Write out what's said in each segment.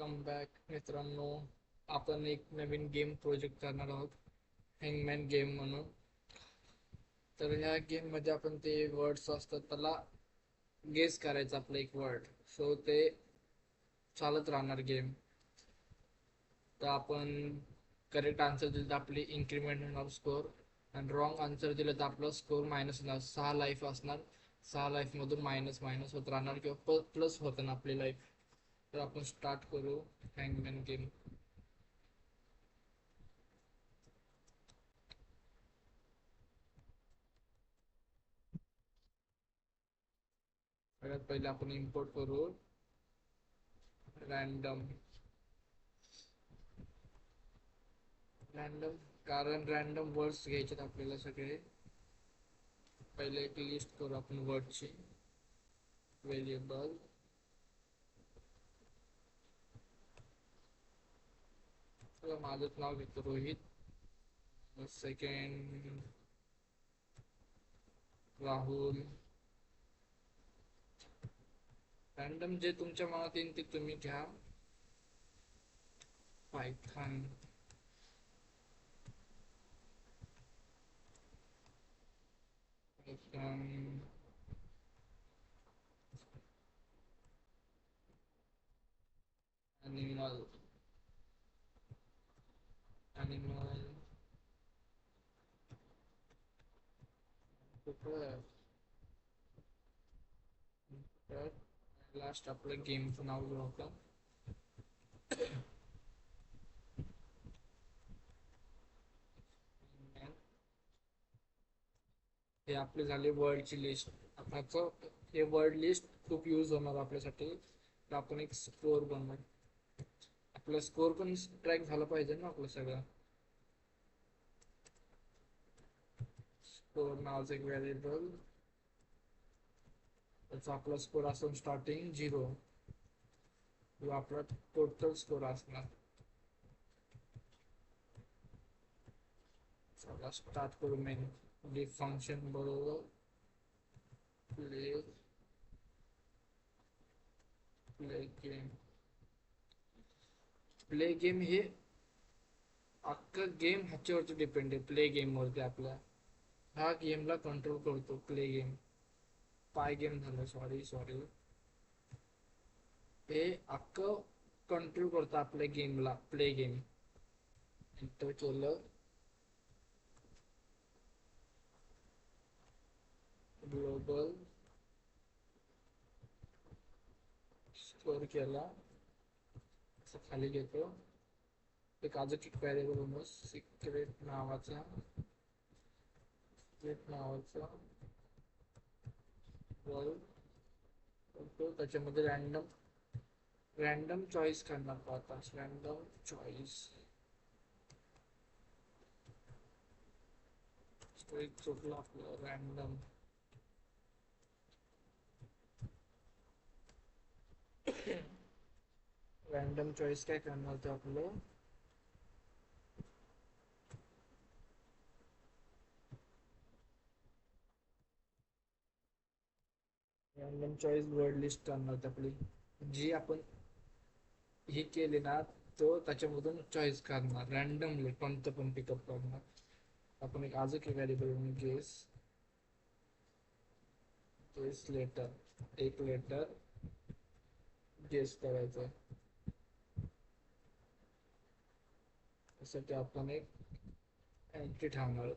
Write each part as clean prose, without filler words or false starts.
Come back मित्रांनो. आपण एक नवीन गेम प्रोजेक्ट करणार आहोत, हँगमॅन गेम म्हणून. तर ह्या गेम मध्ये आपण ते वर्ड्स असतात त्याला गेस करायचं आपलं एक वर्ड. सो ते चालत राहणार गेम. तर आपण करेक्ट आन्सर दिलं तर आपली इन्क्रीमेंट होणार स्कोअर, आणि रॉंग आन्सर दिलं तर आपला स्कोअर मायनस होणार. 6 लाईफ असणार, 6 लाईफ मधून मायनस मायनस होत राहणार किंवा प्लस होत ना आपली लाईफ. तर आपण स्टार्ट करू हँगमॅन गेम. सगळ्यात पहिले आपण इम्पोर्ट करू रॅन्डम. रॅन्डम कारण रॅन्डम वर्ड्स घ्यायचे आपल्याला सगळे. पहिले एक लिस्ट करू आपण वर्डची. व्हेरिएबल माझंच नाव घेतो रोहित. सेकंड राहुल. रॅन्डम जे तुमच्या मनात येईल ते तुम्ही घ्या. पायथन. अनिमल. अनिमल लास्ट आपलं गेमचं नाव घेऊ आपण. हे आपले झाले वर्डची लिस्ट. आता हे वर्ड लिस्ट खूप यूज होणार आपल्यासाठी. तर आपण एक स्कोर बनवू. आपला स्कोर पण ट्रॅक झाला पाहिजे ना आपलं सगळं. स्कोर नावाचं एक व्हेरिएबल. त्याचा आपला स्कोर असून स्टार्टिंग 0 किंवा आपला टोटल स्कोर असणार. चला स्टार्ट करू मेन. डिफ फंक्शन बरोबर play play game. Play game हे अख्खं गेम ह्याच्यावरती डिपेंड आहे. प्ले गेम वरती आपल्या हा गेमला कंट्रोल करतो प्ले गेम. पाय गेम झालं, सॉरी सॉरी. हे अख्खं कंट्रोल करतो आपल्या गेमला प्ले गेम. एंटर केलं. ग्लोबल स्टोअर केला. असं खाली घेतो. एक अजून एक व्हेरिएबल बनवू सिक्रेट नावाचा वर्ड. त्याच्यामध्ये रॅन्डम रॅन्डम चॉईस करणार पाहता. Random choice. एक चुकलं आपलं. रॅन्डम रॅन्डम चॉईस काय करणार ते आपलं. रॅन्डम चॉईस वर्ड लिस्ट करणार आपली. जी आपण हे केले ना तो त्याच्यामधून चॉईस करणार रॅन्डमली कोणतं पण पिकअप करणार. आपण एक अजून एक व्हेरिएबल गेस. Guess letter. एक लेटर गेस करायचं. त्यासाठी आपण एक एंट्री ठेवणार.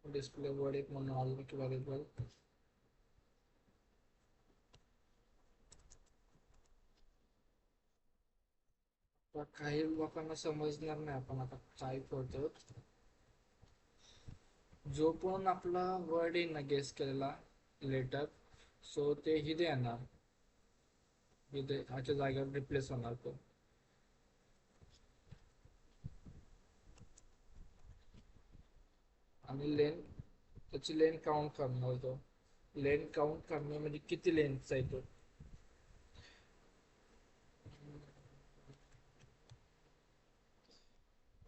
डिस्प्ले वर्ड एक म्हणून अजून एक व्हेरिएबल. काही लोकांना समजणार नाही आपण आता काय करतो. जो पण आपला वर्ड आहे ना गेस केलेला लेटर, सो ते हिथे येणार. हिथे ह्याच्या जागेवर रिप्लेस होणार तो. आणि लेन त्याची लेन काउंट करणार तो. लेन काउंट करणे म्हणजे किती लेन्थचा आहे तो.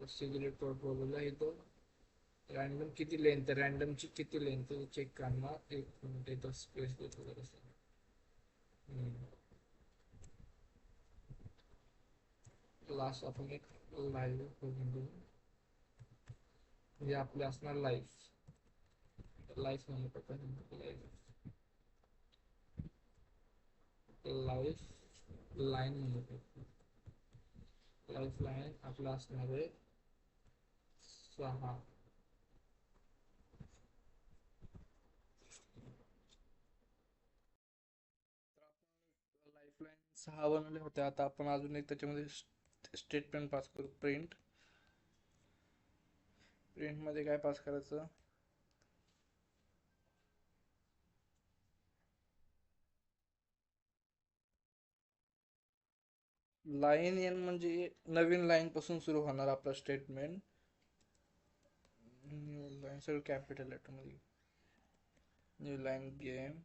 सिलेक्ट पोर्टफोलिओला इथं रॅन्डम किती लेंथ आहे, रॅन्डमची किती लेंथ आहे चेक करणार. एक मिनिट इथं स्पेस देतो जरासं. लास्ट आपण एक लाईव्ह बघून घेऊ. हे आपले असणार लाईफ म्हणू पडतात. लाईफ लाईन म्हणू पडतात. लाईफ लाईन आपलं असणार आहे 6. लाईफ लाईन 6 बनवले होते. आता आपण अजून एक त्याच्यामध्ये स्टेटमेंट पास करू. प्रिंट मध्ये काय पास करायचं? लाईन एन म्हणजे नवीन लाईन पासून सुरू होणार आपलं स्टेटमेंट. न्यू लाईन सगळं कॅपिटल लेटर मध्ये. New line game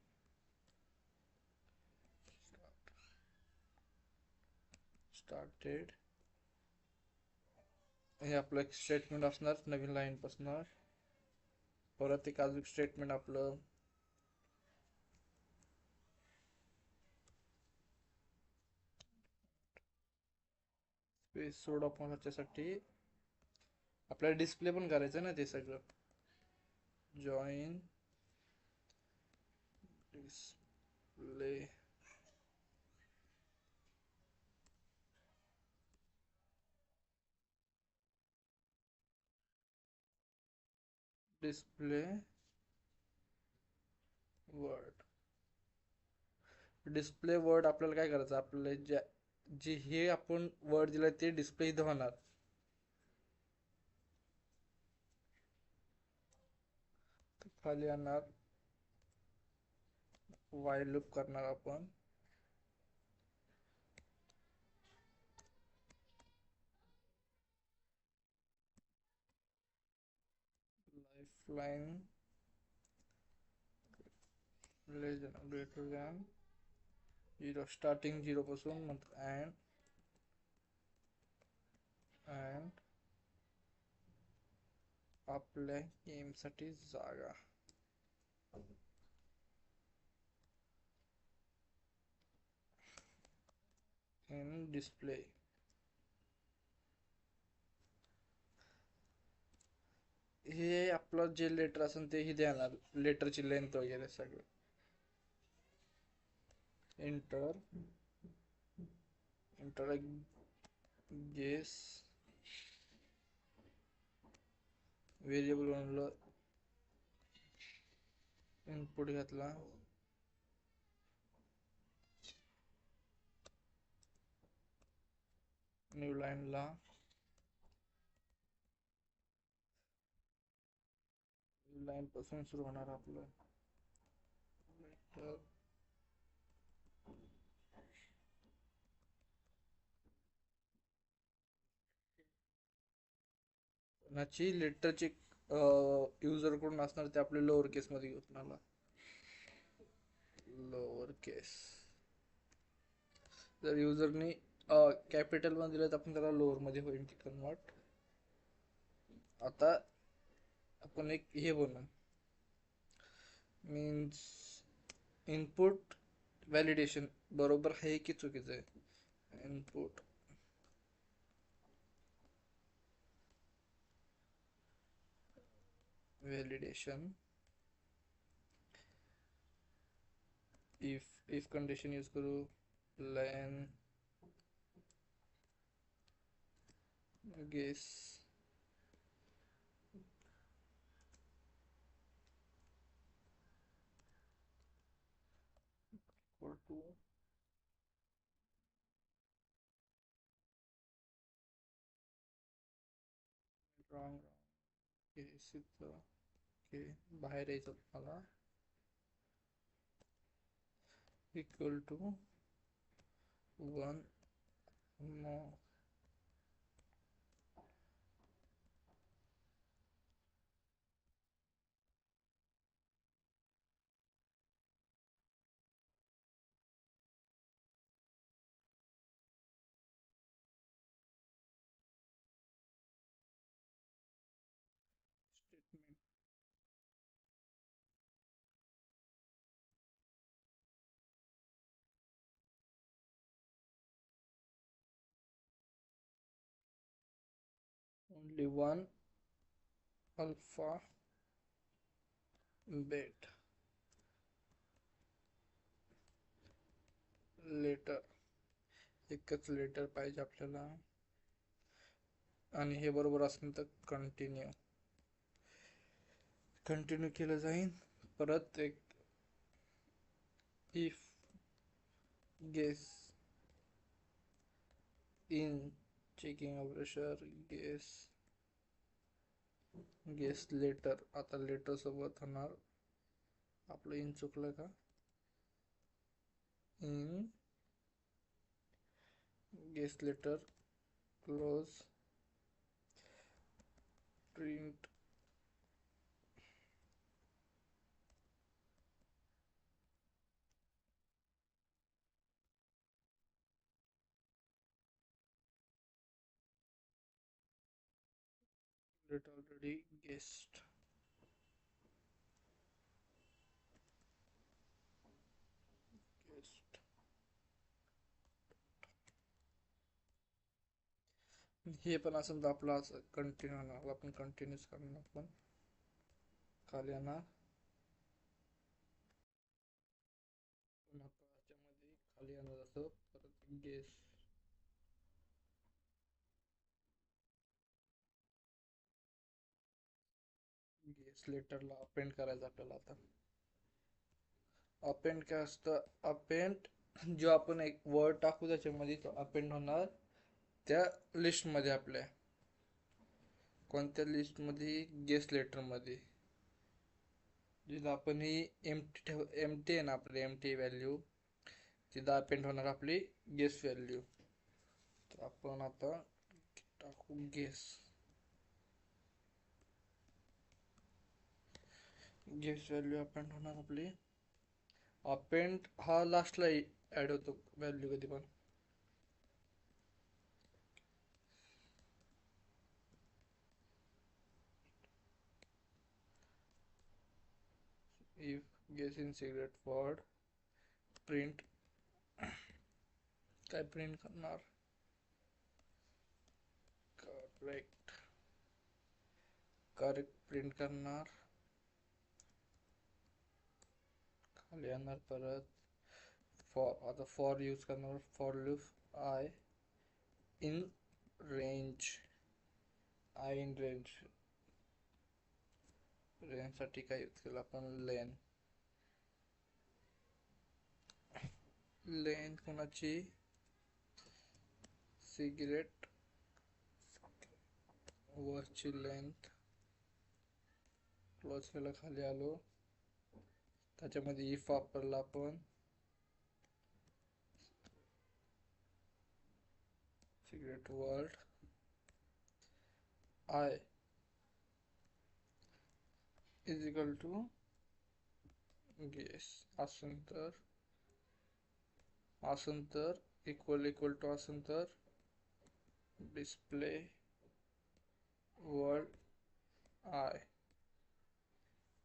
started. हे आपलं एक स्टेटमेंट असणार नवीन लाईन पासून. परत एक अजून स्टेटमेंट आपलं स्पेस सोड. आपण ह्याच्यासाठी आपल्याला डिस्प्ले पण करायचं ना ते सगळं. Join display display word. Display word आपल्याला काय करायचं? आपल्याला जे हे आपण वर्ड दिलं ते डिस्प्ले इथं होणार. खाली येणार वाईल लूप करणार आपण. Lifeline greater than 0. स्टार्टिंग 0 पासून अँड आपल्या गेमसाठी जागा. इन डिस्प्ले हे आपलं जे लेटर असेल ते ही देणार. लेटरची लेंथ वगैरे सगळं. एंटर गेस व्हेरिएबल बनवलं. इनपुट घेतला. न्यू लाईनला लाईन पासून सुरू होणार आपलं लेटर. ह्याची लेटरची युजर कडून असणार ते आपले लोअर केस मध्ये घेऊन आला. Lower case. जर युजरने कॅपिटल मध्ये दिलं तर आपण त्याला लोअर मध्ये होईल ती कन्वर्ट. आता आपण एक हे बनवू. मीन्स इनपुट व्हॅलिडेशन बरोबर आहे की चुकीचं आहे? Input validation if condition use करू. Line guess equal to wrong case इथं. ओके, बाहेर यायचं तुम्हाला. Equal to 1 more only one alpha bit letter, एकच लेटर पाहिजे आपल्याला. आणि हे बरोबर असेल तर कंटिन्यू कंटिन्यू केलं जाईल. परत एक if guess in checking operation guess letter. आता लेटर सोबत होणार आपलं इन चुकलं का, in guess letter close print let already guessed. Guessed हे पण असेल तर आपलं असं कंटिन्यू होणार, आपण कंटिन्यूच करणार. आपण खाली येणार पुन्हा याच्यामध्ये खाली येणार असं परत गेस गेस लेटरला अपेंड करायचं आपल्याला. आता अपेंड काय असतं, अपेंड जो आपण एक वर्ड टाकू त्याच्यामध्ये तो अपेंड होणार त्या लिस्टमध्ये आपल्या. कोणत्या लिस्टमध्ये, गेस लेटरमध्ये. जिथं आपण ही एमटी आहे ना आपली एमटी व्हॅल्यू, तिथं अपेंड होणार आपली गेस व्हॅल्यू. तर आपण आता टाकू गेस व्हॅल्यू अपेंड होणार आपली. अपेंड हा लास्टला ऍड होतो व्हॅल्यू कधी पण. If guess in secret word print, काय प्रिंट करणार, करेक्ट करेक्ट प्रिंट करणार. खाली येणार परत फॉर, आता फॉर यूज करणार. For loop I in range, I in range. रेंजसाठी काय यूज केलं आपण, लेन. लेंथ कोणाची, सिगरेट वरची लेंथ. क्लोज केलं, खाली आलो, त्याच्यामध्ये इफ वापरला आपण. Secret word I is equal to guess. असेल तर इक्वल टू असेल तर display word I,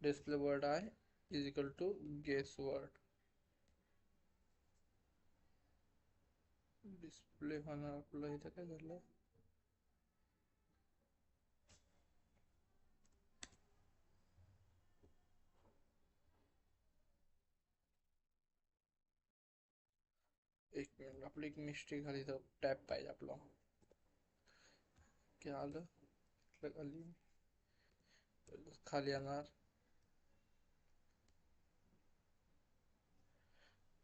display word I is equal to guess word. Display होणार आपलं इथं काय झालं, एक मिनिट आपली एक मिस्टेक झाली, तर टॅप पाहिजे आपलं. काय आलं खाली, खाली येणार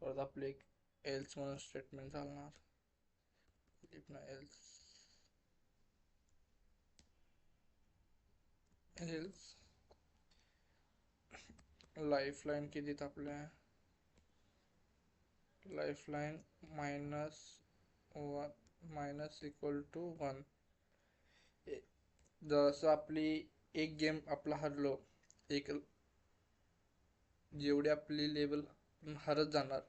परत आपले एक एल्स म्हणून स्टेटमेंट चालणार. एल्स एल्स लाईफलाईन कितीत आपल्या, लाईफलाईन मायनस इक्वल टू 1. जसं आपली एक गेम आपला हरलो, एक जेवढी आपली लेवल हरत जाणार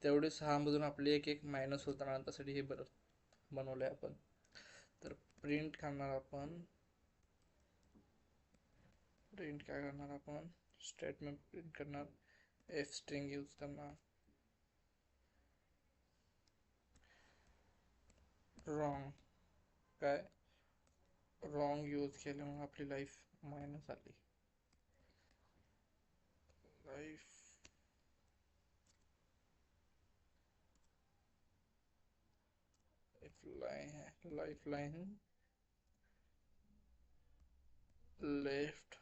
तेवढे 6 मधून आपले एक एक मायनस होत राहणार. त्यासाठी हे बनवलंय आपण. तर प्रिंट करणार आपण, प्रिंट काय करणार आपण, स्टेटमेंट प्रिंट करणार, एफ स्ट्रिंग यूज करणार. रॉंग काय, रॉंग यूज केल्यामुळे आपली लाईफ मायनस आली. Life life line left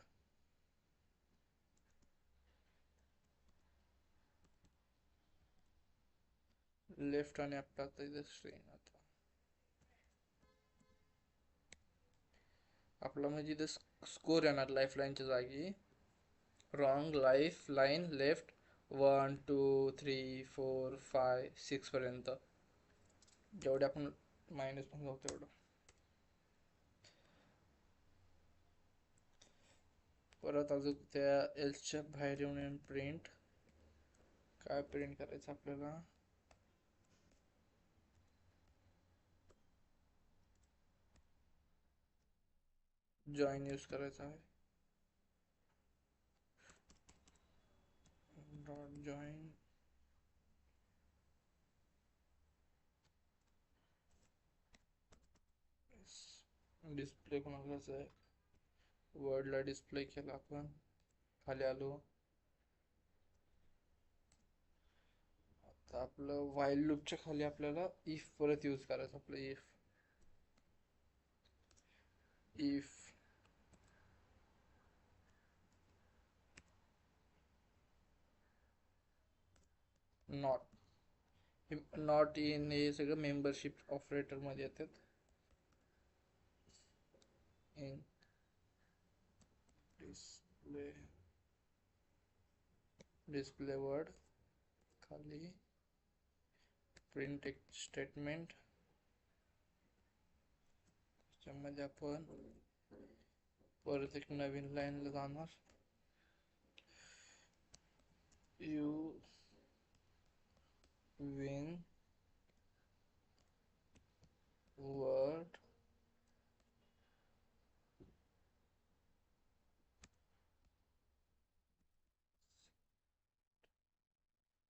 left आणि आपला आता इथे स्ट्रेन आता आपला म्हणजे इथे स्कोर येणार लाईफ लाईनच्या जागी. रॉंग लाईफ लाईन लेफ्ट 1 2 3 4 5 6 पर्यंत जेवढे आपण मायनस पण जाऊ तेवढं. परत अजून त्या एल्सच्या बाहेर येऊन प्रिंट काय प्रिंट करायचं आपल्याला. जॉईन यूज करायचा आहे. डॉट जॉईन डिस्प्ले पण करायचं आहे. वर्डला डिस्प्ले केला आपण. खाली आलो. आता आपलं व्हाईल लूपच्या खाली आपल्याला इफ परत यूज करायचं. आपलं इफ नॉट इन हे सगळं मेंबरशिप ऑपरेटर मध्ये येतात. इन डिस्प्ले वर्ड खाली प्रिंट स्टेटमेंट त्याच्यामध्ये आपण परत एक नवीन लाईनला जाणार. You win word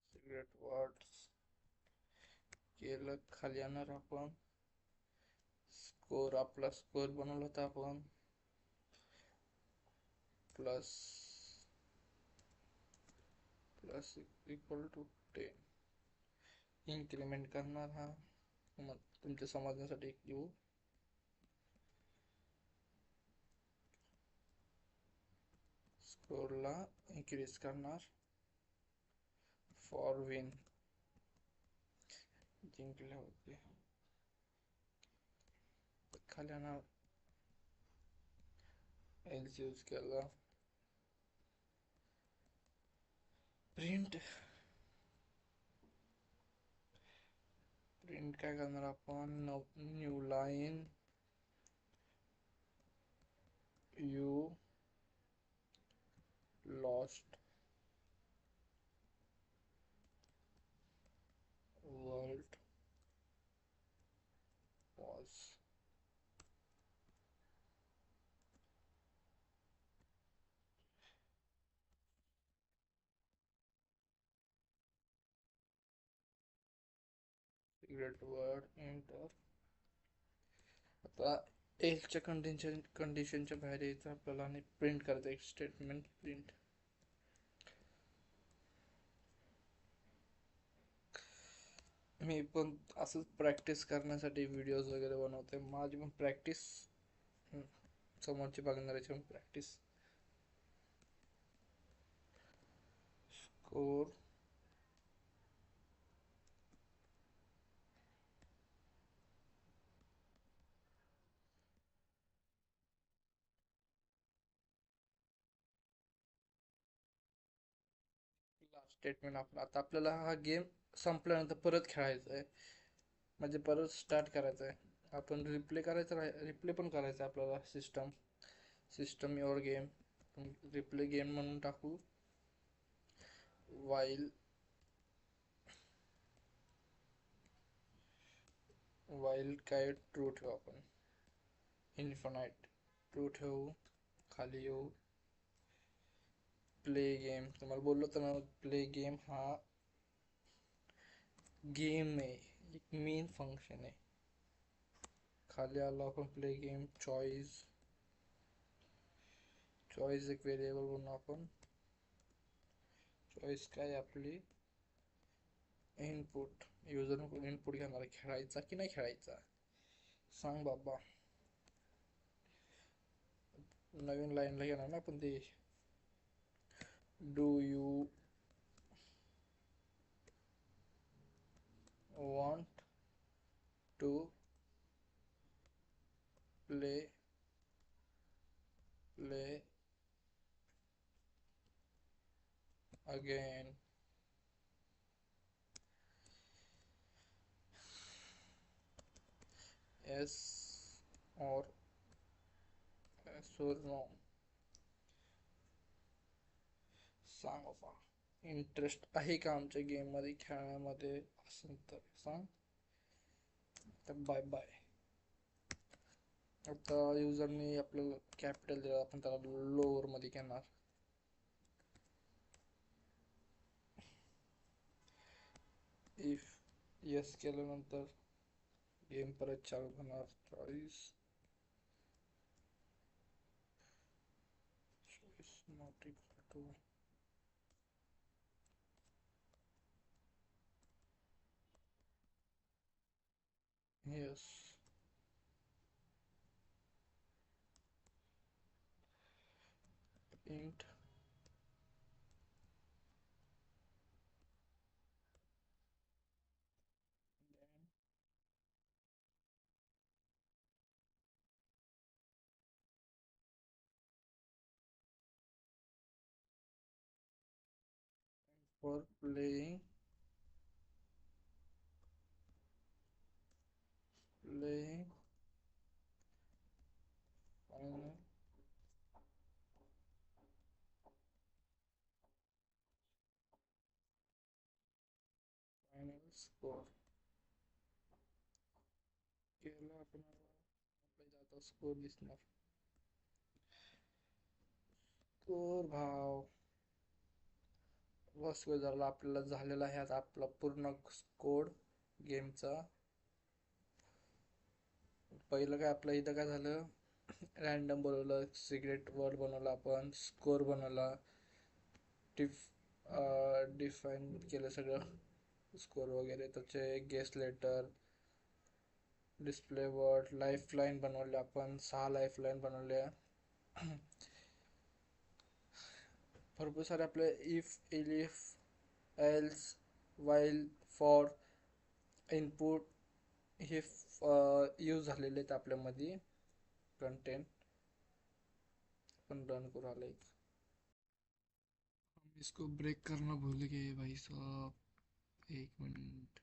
secret words केलं. खाली येणार आपण स्कोर. आपला स्कोर बनवला होता आपण प्लस इक्वल टू 10. इन्क्रीमेंट करणार हा मग तुमच्या समजण्यासाठी घेऊ. स्कोरला इन्क्रीज करणार. फॉर विन जिंकले होते. खाली येणार एल्स यूज केला. प्रिंट काय करणार आपण new line you lost word was secret word enter. आता एल्सच्या कंडिशनच्या बाहेर यायचं आपल्याला आणि प्रिंट करायचं एक स्टेटमेंट प्रिंट. मी पण असंच प्रॅक्टिस करण्यासाठी व्हिडिओज वगैरे बनवते. माझी पण प्रॅक्टिस समोरची बघणाऱ्याची पण प्रॅक्टिस. स्कोर स्टेटमेंट आपला. आता आपल्याला हा गेम संपल्यानंतर परत खेळायचा आहे म्हणजे परत स्टार्ट करायचं आहे. आपण रिप्ले पण करायचं आहे आपल्याला. System your game replay game म्हणून टाकू. वाईल काय ट्रू ठेवू आपण. इन्फिनाइट ट्रू ठेवू. खाली येऊ. प्ले गेम तुम्हाला बोललो तर ना प्ले गेम हा गेम आहे एक मेन फंक्शन आहे. खाली आलो आपण प्ले गेम चॉईस. चॉईस एक व्हेरिएबल बनवू आपण. चॉईस काय आपली इनपुट. युजर इनपुट घेणार, खेळायचा की नाही खेळायचा सांग बाबा. नवीन लाईनला घेणार ना आपण ते. Do you want to play play again. Yes or yes or no सांग बाबा. इंटरेस्ट आहे का आमच्या गेममध्ये खेळण्यामध्ये असेल तर सांग. तर बाय बाय. आता युजरने आपल्याला कॅपिटल दिला, आपण त्याला लोअर मध्ये घेणार. इफ यस केल्यानंतर गेम परत चालू होणार. Choice choice not equal to yes. Int for playing playing final final score केला आपण. आपल्या आता स्कोर दिसणार. स्कोर भाव बस झाला आपल्याला. झालेला आहे आता आपला पूर्ण कोड गेमचा. पहिलं काय आपलं इथं काय झालं, रॅन्डम बनवलं, सिक्रेट वर्ड बनवला, आपण स्कोर बनवला, डिफाईन केलं सगळं स्कोर वगैरे, त्याचे guess letter, display word, life line बनवले आपण 6 लाईफ लाईन बनवल्या. भरपूर सारे आपले if elif else while for input हे यूज झालेले आहेत आपल्यामध्ये कंटेंट. पण रन करू आले. हम इसको ब्रेक करना भूल गए भाई साहब, 1 मिनट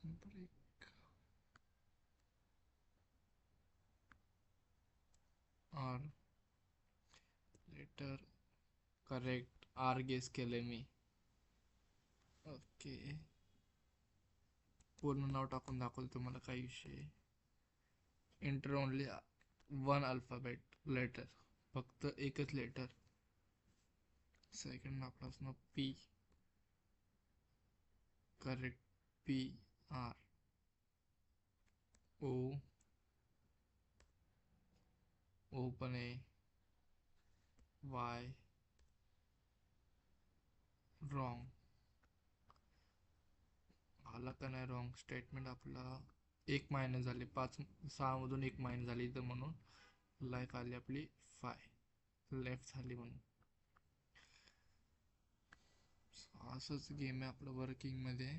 ब्रेक. और लेटर करेक्ट आर गेस केले मी. ओके, पूर्ण नाव टाकून दाखवलं तुम्हाला, काही विषय. एंटर ओनली 1 अल्फाबेट लेटर, फक्त एकच लेटर. सेकंड आपला असणार P. Correct P R O. O पण आहे. Y wrong. आला का नाही रॉंग स्टेटमेंट आपला. 1 मायनस झाले, 6 मधून 1 मायनस झाली, तर म्हणून लाईफ आली आपली 5 लेफ्ट झाली म्हणून. असंच गेम आहे आपलं वर्किंग मध्ये.